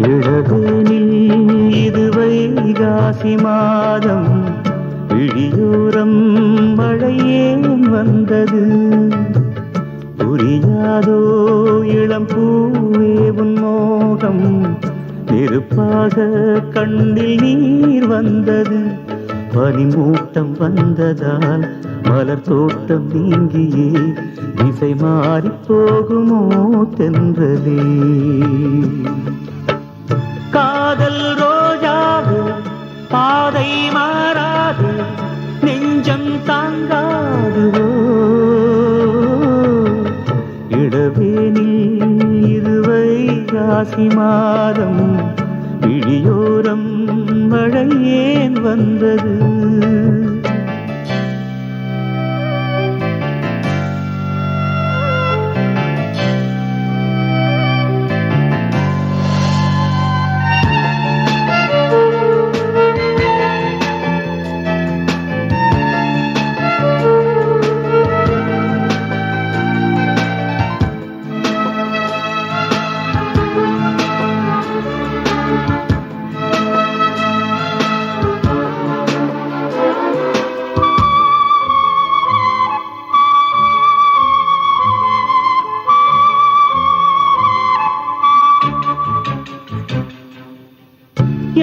இளவேனில் இது வைகாசி மாதம், விழியோரம் மழையேன் வந்தது. புரியாதோ இளம் பூவே உன் மோகம், நெருப்பாக கண்ணில் நீர் வந்தது. பனிமூட்டம் வந்ததால் மலர் தோட்டம் நீங்கியே திசை மாறி போகுமோ தென்றலே. காதல் ரோஜாவு பாதை மாறாது, நெஞ்சம் தாங்காதுவோ. இடவேனில் இது வைகாசி மாதம், விழியோரம் மழை ஏன் வந்தது.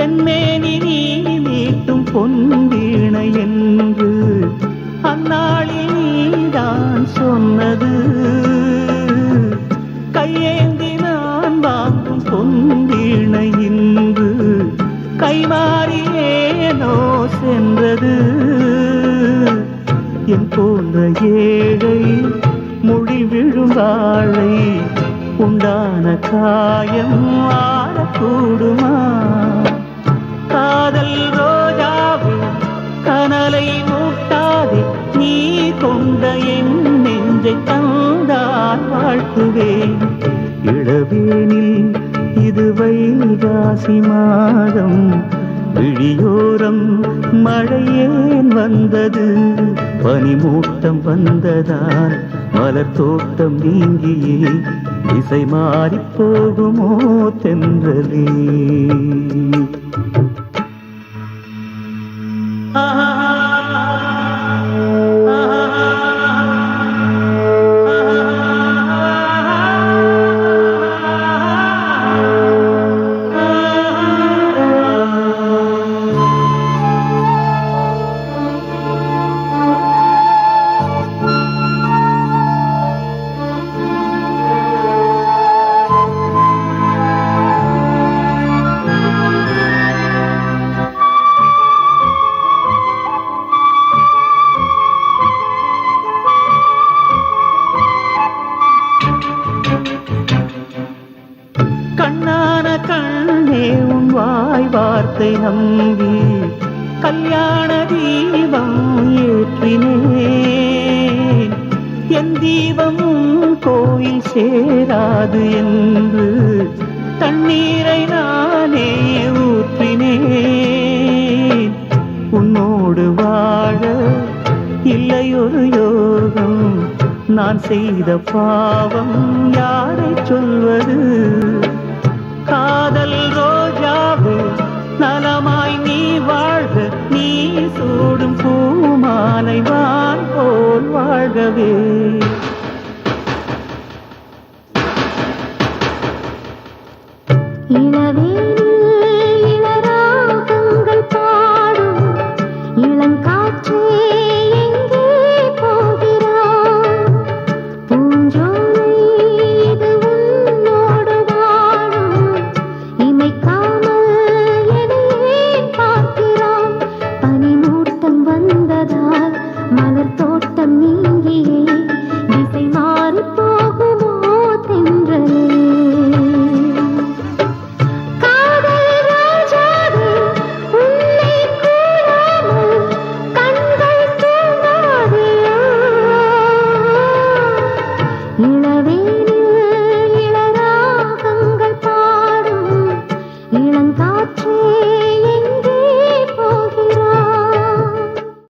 என்னேனி நீ மீட்டும் பொன்வீணை என்று அந்நாளில் நீதான் சொன்னது. கையேந்தி நான் வாங்கும் பொன்வீணை இன்று கைமாறியேனோ சென்றது. என் போன்ற ஏழை மொழி விழும் வாழை உண்டான காயம் ஆறக்கூடுமா. காதல் ரோஜாவு கனலை மூட்டாதே, நீ கொண்ட என் நெஞ்சை தந்தால் வாழ்த்துவேன். இளவேனில் இது வைகாசி மாதம், விழியோரம் மழையேன் வந்தது. பனிமூட்டம் வந்ததால் மலர் தோட்டம் நீங்கியே திசை மாறி போகுமோ தென்றலே. கண்ணான கண்ணே உன் வாய் வார்த்தை நம்பி கல்யாண தீபம் ஏற்றினேன். என் தீபம் கோயில் சேராது என்று தண்ணீரை நானே ஊற்றினேன். உன்னோடு வாழ இல்லை ஒரு யோகம், நான் செய்த பாவம் யாரை சொல்வது. காதல் ரோஜாவு நலமாய் நீ வாழ்க, நீ சூடும் பூமாலை வான் போல் வாழ்கவே. இளவே